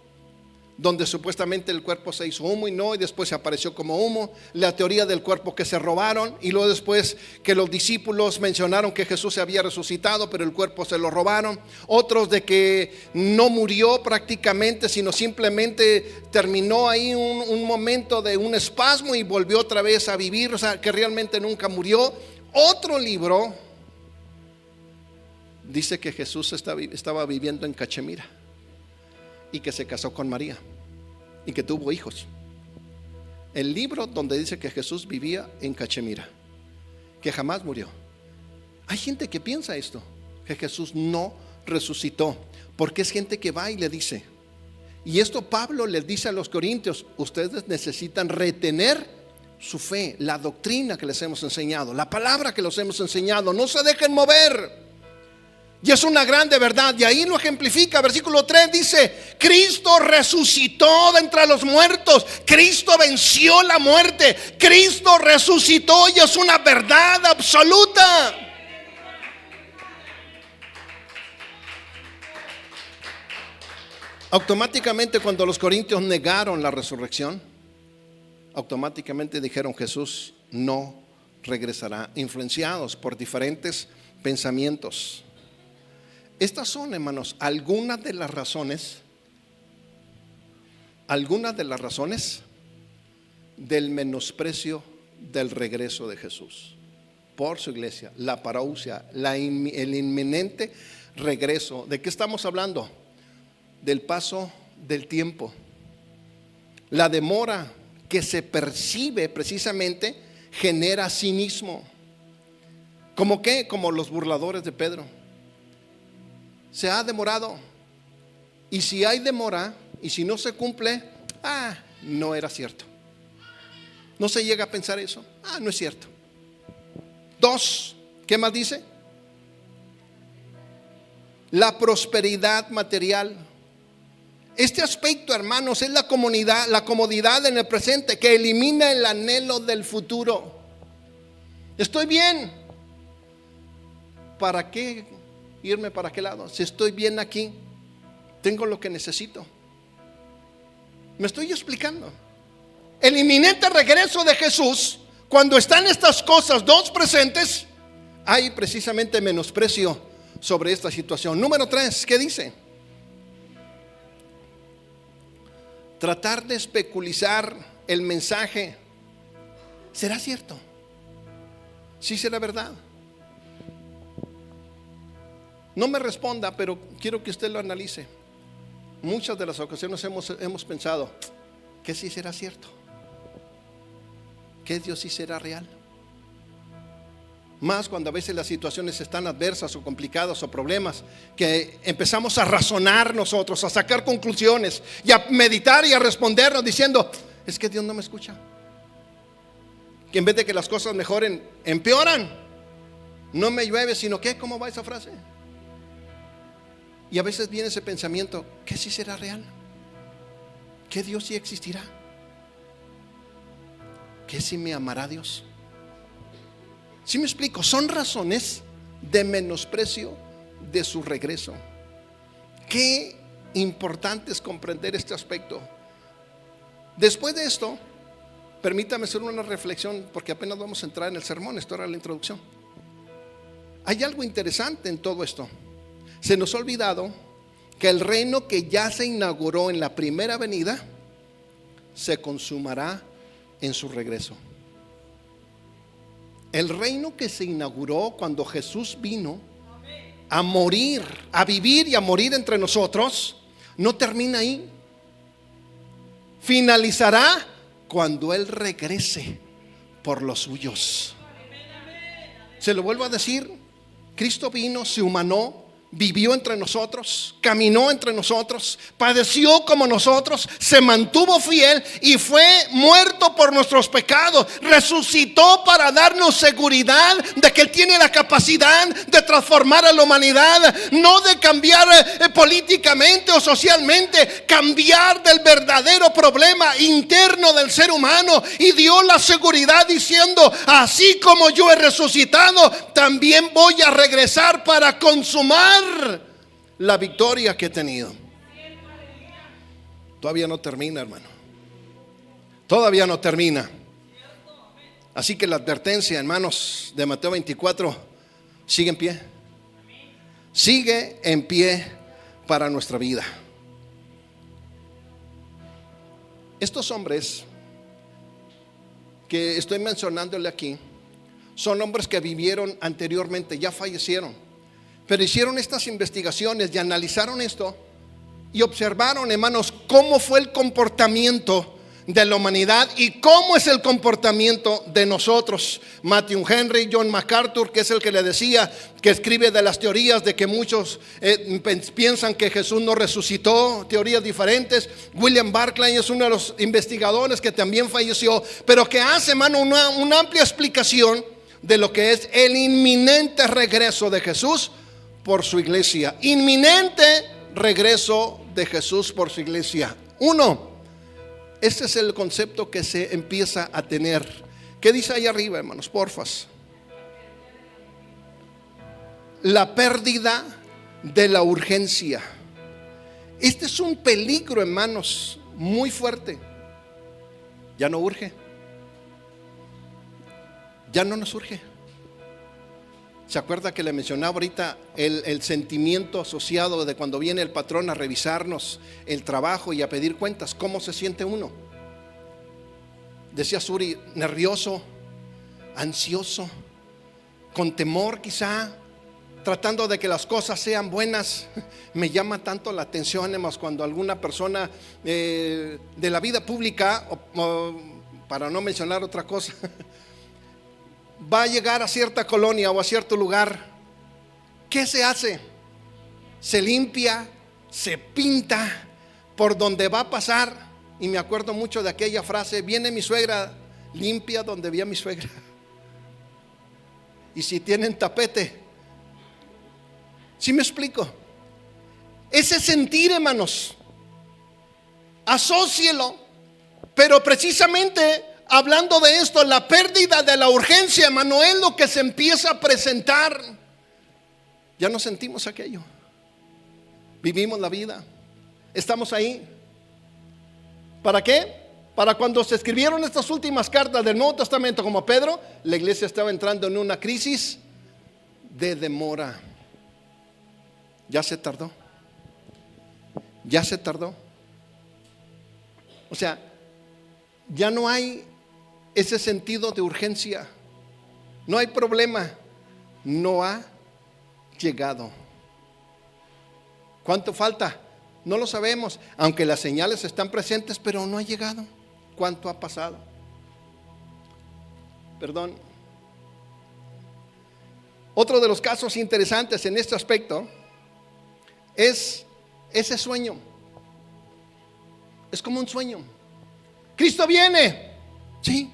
donde supuestamente el cuerpo se hizo humo y después se apareció como humo. La teoría del cuerpo que se robaron, y luego después que los discípulos mencionaron que Jesús se había resucitado, pero el cuerpo se lo robaron. Otros de que no murió prácticamente, sino simplemente terminó ahí un momento de un espasmo y volvió otra vez a vivir, o sea, que realmente nunca murió. Otro libro dice que Jesús estaba viviendo en Cachemira y que se casó con María y que tuvo hijos. El libro donde dice que Jesús vivía en Cachemira, que jamás murió. Hay gente que piensa esto, que Jesús no resucitó, porque es gente que va y le dice. Y esto Pablo les dice a los corintios: ustedes necesitan retener su fe, la doctrina que les hemos enseñado, la palabra que les hemos enseñado. No se dejen mover. Y es una grande verdad, y ahí lo ejemplifica. Versículo 3 dice: Cristo resucitó de entre los muertos. Cristo venció la muerte. Cristo resucitó, y es una verdad absoluta. Automáticamente, cuando los corintios negaron la resurrección, automáticamente dijeron: Jesús no regresará, influenciados por diferentes pensamientos. Estas son, hermanos, algunas de las razones del menosprecio del regreso de Jesús por su iglesia, la parousia, el inminente regreso. ¿De qué estamos hablando? Del paso del tiempo, la demora que se percibe precisamente genera cinismo. ¿Cómo qué? Como los burladores de Pedro. Se ha demorado, y si hay demora y si no se cumple, no era cierto. No se llega a pensar eso. No es cierto. 2, ¿qué más dice? La prosperidad material. Este aspecto, hermanos, es la comodidad en el presente que elimina el anhelo del futuro. Estoy bien. ¿Para qué irme para qué lado? Si estoy bien aquí, tengo lo que necesito. Me estoy explicando. El inminente regreso de Jesús, cuando están estas cosas dos presentes, hay precisamente menosprecio sobre esta situación. Número 3, ¿qué dice? Tratar de especulizar el mensaje. ¿Será cierto? ¿Sí será verdad? No me responda, pero quiero que usted lo analice. Muchas de las ocasiones hemos pensado que sí será cierto, que Dios sí será real. Más cuando a veces las situaciones están adversas o complicadas o problemas, que empezamos a razonar nosotros, a sacar conclusiones y a meditar y a respondernos diciendo: es que Dios no me escucha. Que en vez de que las cosas mejoren, empeoran. No me llueve, sino que, ¿cómo va esa frase? Y a veces viene ese pensamiento: ¿que sí será real? ¿Que Dios sí existirá? ¿Que sí me amará Dios? ¿Sí me explico? Son razones de menosprecio de su regreso. Qué importante es comprender este aspecto. Después de esto, permítame hacer una reflexión, porque apenas vamos a entrar en el sermón. Esto era la introducción. Hay algo interesante en todo esto. Se nos ha olvidado que el reino que ya se inauguró en la primera venida se consumará en su regreso. El reino que se inauguró cuando Jesús vino a morir, a vivir y a morir entre nosotros, no termina ahí. Finalizará cuando Él regrese por los suyos. Se lo vuelvo a decir: Cristo vino, se humanó, vivió entre nosotros, caminó entre nosotros, padeció como nosotros, se mantuvo fiel y fue muerto por nuestros pecados. Resucitó para darnos seguridad de que Él tiene la capacidad de transformar a la humanidad, no de cambiar políticamente o socialmente, cambiar del verdadero problema interno del ser humano, y dio la seguridad diciendo: así como yo he resucitado, también voy a regresar para consumar la victoria que he tenido. Todavía no termina, hermano. Todavía no termina. Así que la advertencia, hermanos, de Mateo 24 sigue en pie. Sigue en pie para nuestra vida. Estos hombres que estoy mencionándole aquí son hombres que vivieron anteriormente, ya fallecieron, pero hicieron estas investigaciones y analizaron esto y observaron, hermanos, cómo fue el comportamiento de la humanidad y cómo es el comportamiento de nosotros. Matthew Henry, John MacArthur, que es el que le decía, que escribe de las teorías de que muchos piensan que Jesús no resucitó, teorías diferentes. William Barclay es uno de los investigadores que también falleció, pero que hace, hermano, una amplia explicación de lo que es el inminente regreso de Jesús por su iglesia. Inminente regreso de Jesús por su iglesia. Uno, este es el concepto que se empieza a tener. ¿Qué dice ahí arriba, hermanos? Porfas. La pérdida de la urgencia. Este es un peligro, hermanos, muy fuerte. Ya no urge. Ya no nos urge. ¿Se acuerda que le mencionaba ahorita el sentimiento asociado de cuando viene el patrón a revisarnos el trabajo y a pedir cuentas? ¿Cómo se siente uno? Decía Suri, nervioso, ansioso, con temor quizá, tratando de que las cosas sean buenas. Me llama tanto la atención, además, cuando alguna persona de la vida pública, para no mencionar otra cosa, va a llegar a cierta colonia o a cierto lugar. ¿Qué se hace? Se limpia, se pinta por donde va a pasar. Y me acuerdo mucho de aquella frase: viene mi suegra, limpia donde vi a mi suegra. Y si tienen tapete, ¿sí me explico? Ese sentir, hermanos, asócielo. Pero precisamente hablando de esto, la pérdida de la urgencia, hermano, es lo que se empieza a presentar. Ya no sentimos aquello. Vivimos la vida. Estamos ahí. ¿Para qué? Para cuando se escribieron estas últimas cartas del Nuevo Testamento, como Pedro, la iglesia estaba entrando en una crisis de demora. Ya se tardó. Ya se tardó. O sea, ya no hay ese sentido de urgencia. No hay problema. No ha llegado. ¿Cuánto falta? No lo sabemos, aunque las señales están presentes, pero no ha llegado. ¿Cuánto ha pasado? Perdón. Otro de los casos interesantes en este aspecto es ese sueño. Es como un sueño. Cristo viene, sí,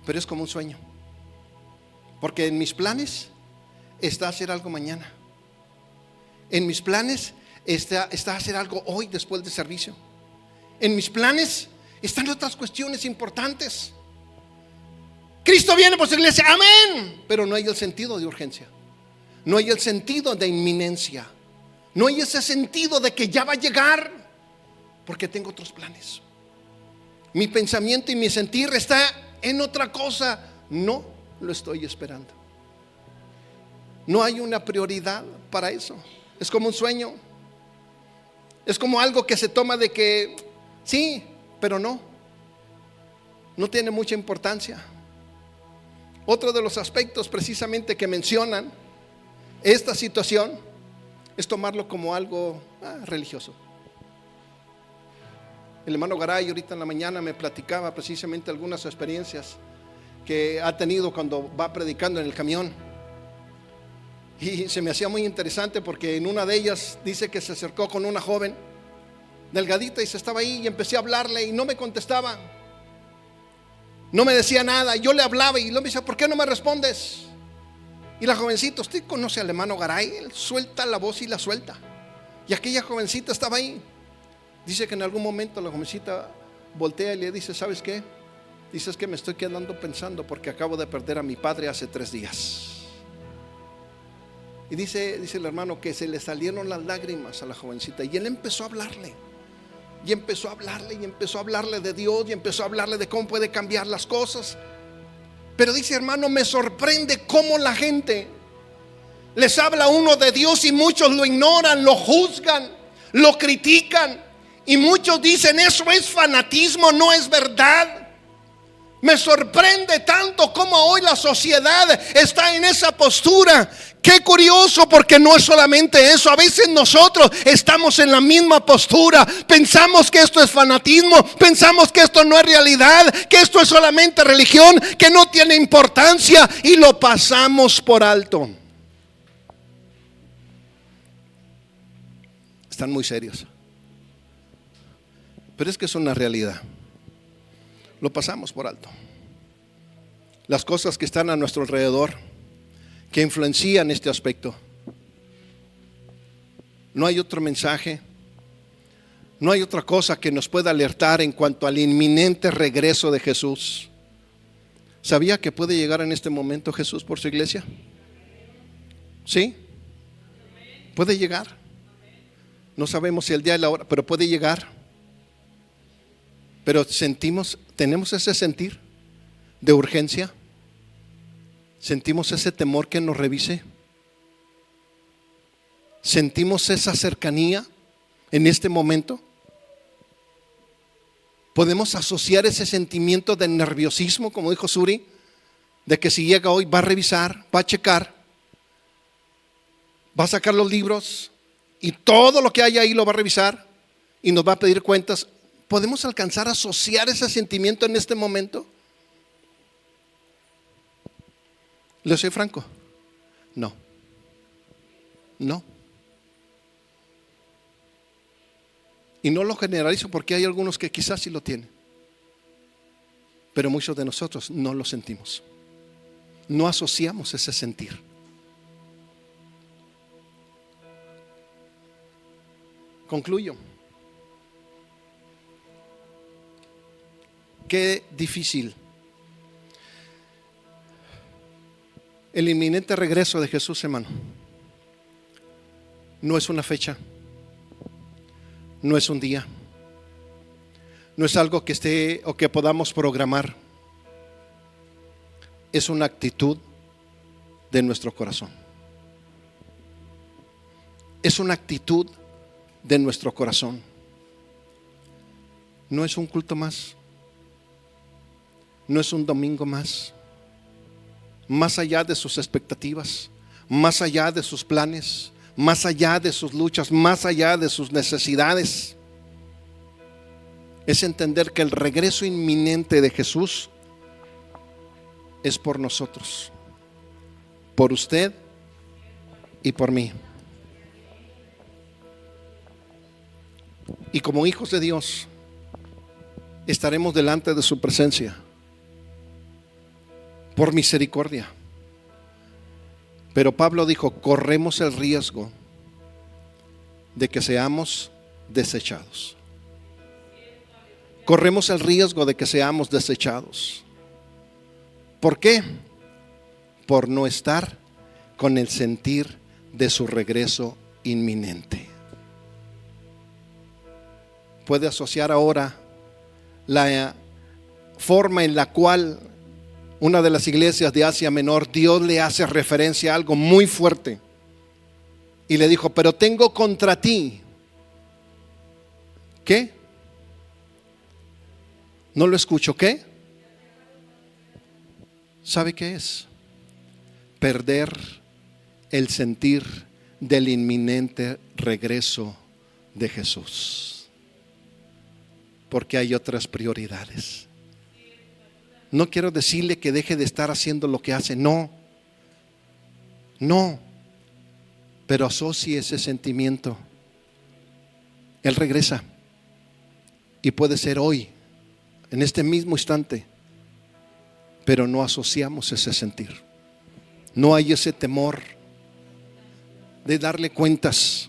pero es como un sueño. Porque en mis planes está hacer algo mañana. En mis planes está hacer algo hoy después del servicio. En mis planes están otras cuestiones importantes. Cristo viene por su iglesia, amén. Pero no hay el sentido de urgencia. No hay el sentido de inminencia. No hay ese sentido de que ya va a llegar, porque tengo otros planes. Mi pensamiento y mi sentir está en otra cosa. No lo estoy esperando. No hay una prioridad para eso. Es como un sueño. Es como algo que se toma de que sí, pero no tiene mucha importancia. Otro de los aspectos precisamente que mencionan esta situación es tomarlo como algo religioso. El hermano Garay ahorita en la mañana me platicaba precisamente algunas experiencias que ha tenido cuando va predicando en el camión. Y se me hacía muy interesante porque en una de ellas dice que se acercó con una joven delgadita y se estaba ahí, y empecé a hablarle y no me contestaba, no me decía nada. Yo le hablaba y luego me decía: ¿por qué no me respondes? Y la jovencita: ¿usted conoce al hermano Garay? Él suelta la voz y la suelta. Y aquella jovencita estaba ahí. Dice que en algún momento la jovencita voltea y le dice: ¿sabes qué? Dice: es que me estoy quedando pensando porque acabo de perder a mi padre hace 3 días. Y dice el hermano que se le salieron las lágrimas a la jovencita, y él empezó a hablarle. Y empezó a hablarle, y empezó a hablarle de Dios, y empezó a hablarle de cómo puede cambiar las cosas. Pero dice: hermano, me sorprende cómo la gente les habla a uno de Dios y muchos lo ignoran, lo juzgan, lo critican. Y muchos dicen: eso es fanatismo, no es verdad. Me sorprende tanto cómo hoy la sociedad está en esa postura. Qué curioso, porque no es solamente eso. A veces nosotros estamos en la misma postura. Pensamos que esto es fanatismo, pensamos que esto no es realidad, que esto es solamente religión, que no tiene importancia, y lo pasamos por alto. Están muy serios, pero es que es una realidad. Lo pasamos por alto. Las cosas que están a nuestro alrededor, que influencian este aspecto. No hay otro mensaje, no hay otra cosa que nos pueda alertar en cuanto al inminente regreso de Jesús. ¿Sabía que puede llegar en este momento Jesús por su iglesia? ¿Sí? Puede llegar. No sabemos si el día y la hora, pero puede llegar. Pero tenemos ese sentir de urgencia. Sentimos ese temor que nos revise. Sentimos esa cercanía en este momento. Podemos asociar ese sentimiento de nerviosismo, como dijo Suri, de que si llega hoy va a revisar, va a checar, va a sacar los libros y todo lo que hay ahí lo va a revisar y nos va a pedir cuentas. ¿Podemos alcanzar a asociar ese sentimiento en este momento? ¿Le soy franco? No. Y no lo generalizo, porque hay algunos que quizás sí lo tienen, pero muchos de nosotros no lo sentimos. No asociamos ese sentir. Concluyo. Qué difícil. El inminente regreso de Jesús, hermano, no es una fecha, no es un día, no es algo que esté o que podamos programar. Es una actitud de nuestro corazón. Es una actitud de nuestro corazón. No es un culto más. No es un domingo más. Más allá de sus expectativas, más allá de sus planes, más allá de sus luchas, más allá de sus necesidades, es entender que el regreso inminente de Jesús es por nosotros, por usted y por mí. Y como hijos de Dios estaremos delante de su presencia por misericordia. Pero Pablo dijo: corremos el riesgo de que seamos desechados. Corremos el riesgo de que seamos desechados. ¿Por qué? Por no estar con el sentir de su regreso inminente. Puede asociar ahora la forma en la cual una de las iglesias de Asia Menor, Dios le hace referencia a algo muy fuerte y le dijo: pero tengo contra ti. ¿Qué? No lo escucho. ¿Qué? ¿Sabe qué es? Perder el sentir del inminente regreso de Jesús, porque hay otras prioridades. No quiero decirle que deje de estar haciendo lo que hace. No. Pero asocie ese sentimiento. Él regresa. Y puede ser hoy, en este mismo instante. Pero no asociamos ese sentir. No hay ese temor de darle cuentas.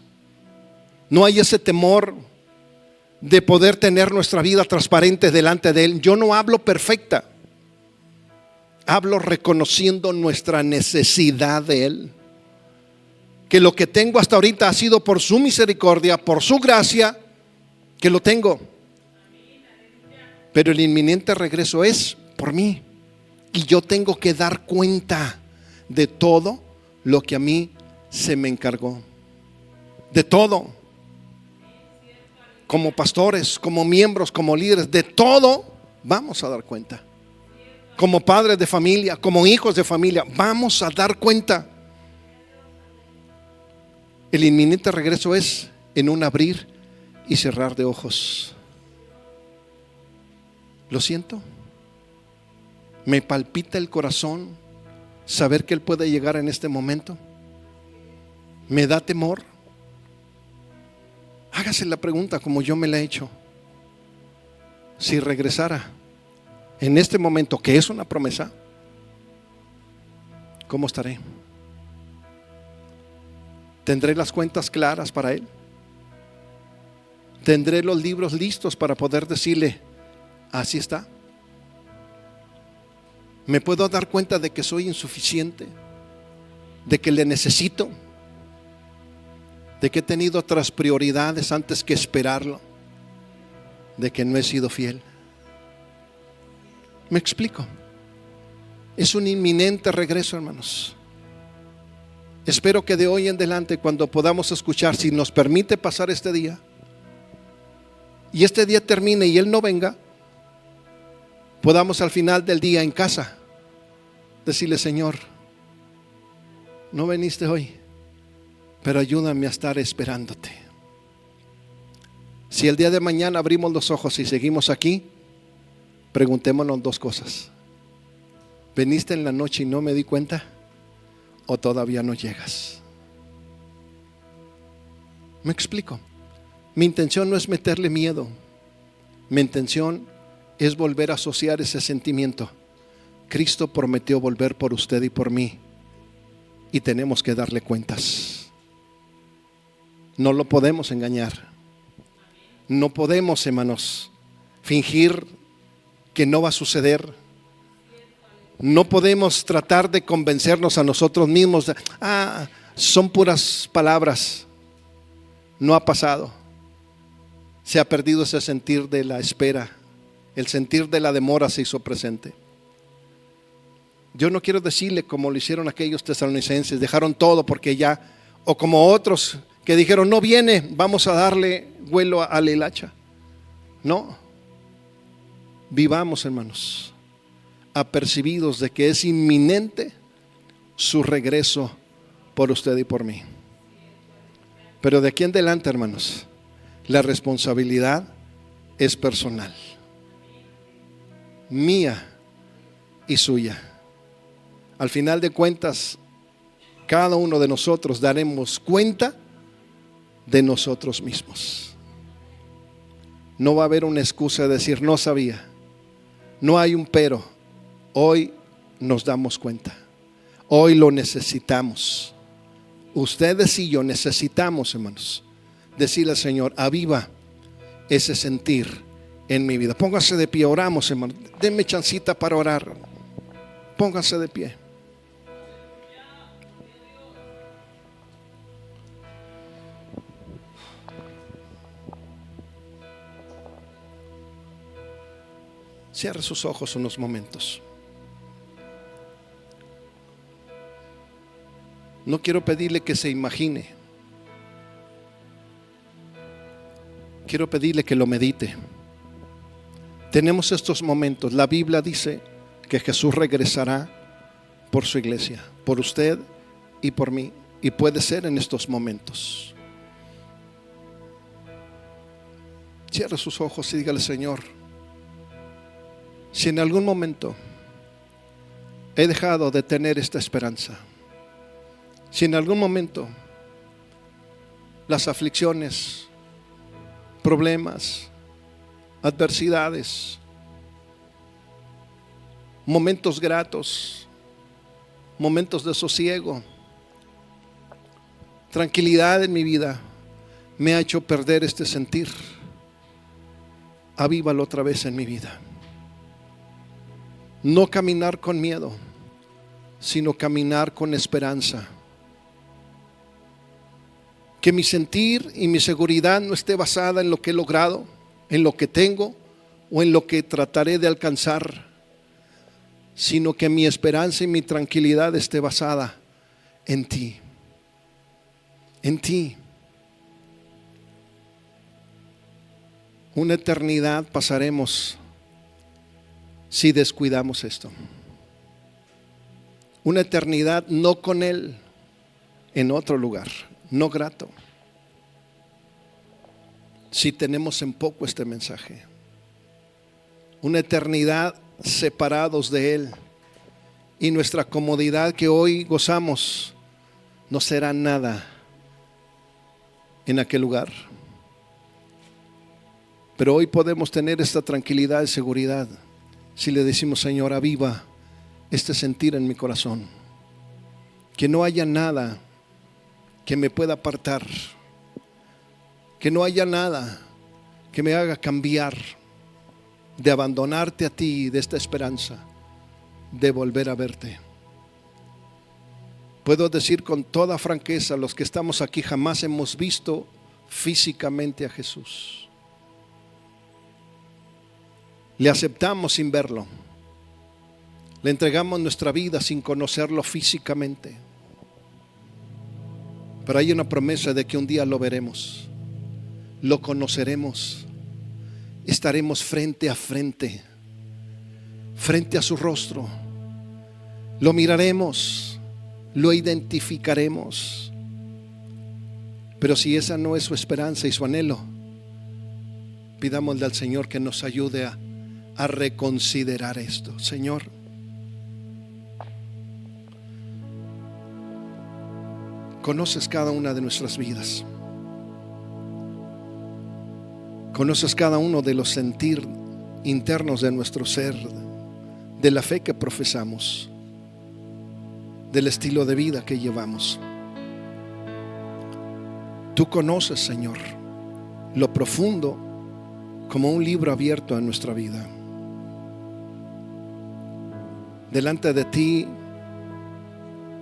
No hay ese temor de poder tener nuestra vida transparente delante de Él. Yo no hablo perfecta. Hablo reconociendo nuestra necesidad de Él. Que lo que tengo hasta ahorita ha sido por su misericordia, por su gracia, que lo tengo. Pero el inminente regreso es por mí. Y yo tengo que dar cuenta de todo lo que a mí se me encargó. De todo. Como pastores, como miembros, como líderes, de todo vamos a dar cuenta. Como padres de familia, como hijos de familia, vamos a dar cuenta. El inminente regreso es en un abrir y cerrar de ojos. Lo siento. Me palpita el corazón saber que Él puede llegar en este momento. Me da temor. Hágase la pregunta como yo me la he hecho. Si regresara en este momento, que es una promesa, ¿cómo estaré? ¿Tendré las cuentas claras para Él? ¿Tendré los libros listos para poder decirle, así está? ¿Me puedo dar cuenta de que soy insuficiente? ¿De que le necesito? ¿De que he tenido otras prioridades antes que esperarlo? ¿De que no he sido fiel? ¿Me explico? Es un inminente regreso, hermanos. Espero que de hoy en adelante, cuando podamos escuchar, si nos permite pasar este día, y este día termine y Él no venga, podamos al final del día en casa decirle, Señor, no viniste hoy, pero ayúdame a estar esperándote. Si el día de mañana abrimos los ojos y seguimos aquí, preguntémonos dos cosas. ¿Veniste en la noche y no me di cuenta? ¿O todavía no llegas? ¿Me explico? Mi intención no es meterle miedo. Mi intención es volver a asociar ese sentimiento. Cristo prometió volver por usted y por mí, y tenemos que darle cuentas. No lo podemos engañar. No podemos, hermanos, fingir que no va a suceder. No podemos tratar de convencernos a nosotros mismos. Son puras palabras. No ha pasado. Se ha perdido ese sentir de la espera. El sentir de la demora se hizo presente. Yo no quiero decirle como lo hicieron aquellos tesalonicenses, dejaron todo porque ya, o como otros que dijeron, no viene, vamos a darle vuelo a la hilacha. No. Vivamos, hermanos, apercibidos de que es inminente su regreso por usted y por mí. Pero de aquí en adelante, hermanos, la responsabilidad es personal, mía y suya. Al final de cuentas, cada uno de nosotros daremos cuenta de nosotros mismos. No va a haber una excusa de decir no sabía. No hay un pero. Hoy nos damos cuenta. Hoy lo necesitamos. Ustedes y yo necesitamos, hermanos, decirle al Señor, aviva ese sentir en mi vida. Pónganse de pie, oramos, hermano. Denme chancita para orar. Pónganse de pie. Cierre sus ojos unos momentos. No quiero pedirle que se imagine. Quiero pedirle que lo medite. Tenemos estos momentos. La Biblia dice que Jesús regresará por su iglesia, por usted y por mí. Y puede ser en estos momentos. Cierre sus ojos y dígale, Señor, si en algún momento he dejado de tener esta esperanza, si en algún momento las aflicciones, problemas, adversidades, momentos gratos, momentos de sosiego, tranquilidad en mi vida, me ha hecho perder este sentir. Avívalo otra vez en mi vida. No caminar con miedo, sino caminar con esperanza. Que mi sentir y mi seguridad no esté basada en lo que he logrado, en lo que tengo o en lo que trataré de alcanzar, sino que mi esperanza y mi tranquilidad esté basada en ti. En ti. Una eternidad pasaremos si descuidamos esto. Una eternidad no con Él, en otro lugar, no grato, si tenemos en poco este mensaje. Una eternidad separados de Él, y nuestra comodidad que hoy gozamos no será nada en aquel lugar. Pero hoy podemos tener esta tranquilidad y seguridad si le decimos: Señor, aviva este sentir en mi corazón, que no haya nada que me pueda apartar, que no haya nada que me haga cambiar de abandonarte a ti y de esta esperanza de volver a verte. Puedo decir con toda franqueza, los que estamos aquí jamás hemos visto físicamente a Jesús. Le aceptamos sin verlo. Le entregamos nuestra vida sin conocerlo físicamente. Pero hay una promesa de que un día lo veremos, lo conoceremos, estaremos frente a frente, frente a su rostro. Lo miraremos, lo identificaremos. Pero si esa no es su esperanza y su anhelo, pidámosle al Señor que nos ayude a reconsiderar esto. Señor, conoces cada una de nuestras vidas. Conoces cada uno de los sentir internos de nuestro ser, de la fe que profesamos, del estilo de vida que llevamos. Tú conoces, Señor, lo profundo como un libro abierto en nuestra vida. Delante de ti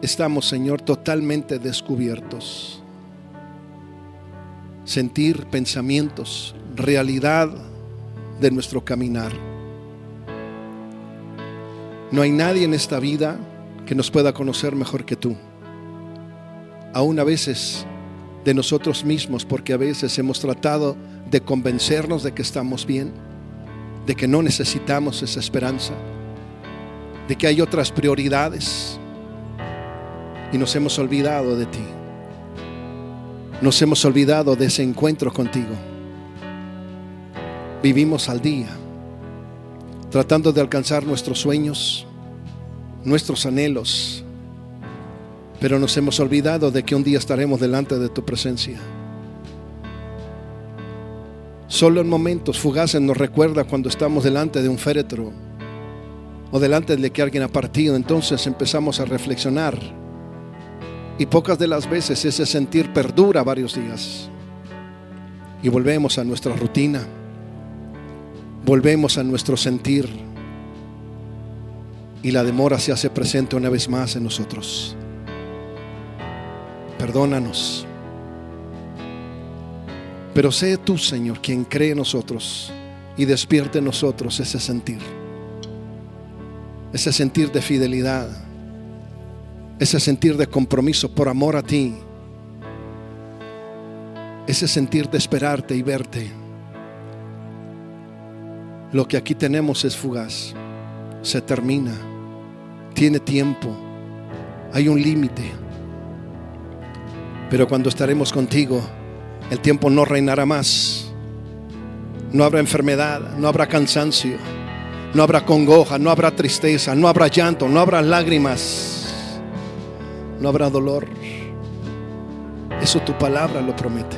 estamos, Señor, totalmente descubiertos. Sentir, pensamientos, realidad de nuestro caminar. No hay nadie en esta vida que nos pueda conocer mejor que tú. Aún a veces de nosotros mismos, porque a veces hemos tratado de convencernos de que estamos bien, de que no necesitamos esa esperanza, de que hay otras prioridades, y nos hemos olvidado de ti. Nos hemos olvidado de ese encuentro contigo. Vivimos al día, tratando de alcanzar nuestros sueños, nuestros anhelos, pero nos hemos olvidado de que un día estaremos delante de tu presencia. Solo en momentos fugaces nos recuerda cuando estamos delante de un féretro o delante de que alguien ha partido. Entonces empezamos a reflexionar, y pocas de las veces ese sentir perdura varios días, y volvemos a nuestra rutina, volvemos a nuestro sentir, y la demora se hace presente una vez más en nosotros. Perdónanos, pero sé tú, Señor, quien cree en nosotros y despierte en nosotros ese sentir de fidelidad, ese sentir de compromiso por amor a ti, ese sentir de esperarte y verte. Lo que aquí tenemos es fugaz, se termina, tiene tiempo, hay un límite, pero cuando estaremos contigo, el tiempo no reinará más. No habrá enfermedad, no habrá cansancio, no habrá congoja, no habrá tristeza, no habrá llanto, no habrá lágrimas, no habrá dolor. Eso tu palabra lo promete.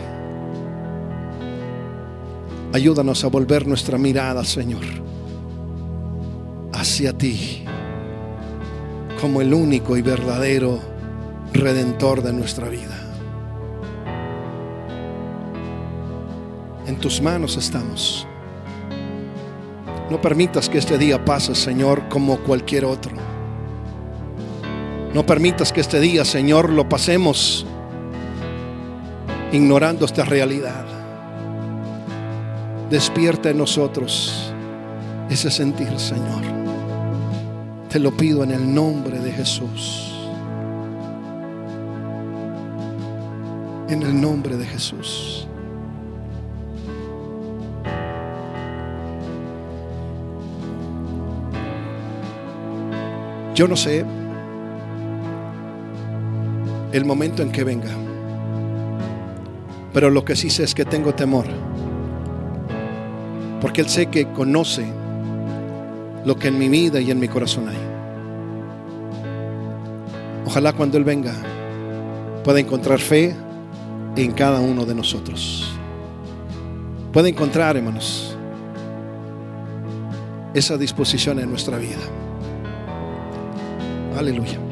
Ayúdanos a volver nuestra mirada, Señor, hacia ti, como el único y verdadero Redentor de nuestra vida. En tus manos estamos. No permitas que este día pase, Señor, como cualquier otro. No permitas que este día, Señor, lo pasemos ignorando esta realidad. Despierta en nosotros ese sentir, Señor. Te lo pido en el nombre de Jesús. En el nombre de Jesús. Yo no sé el momento en que venga, pero lo que sí sé es que tengo temor, porque Él sé que conoce lo que en mi vida y en mi corazón hay. Ojalá cuando Él venga pueda encontrar fe en cada uno de nosotros. Pueda encontrar, hermanos, esa disposición en nuestra vida. Aleluya.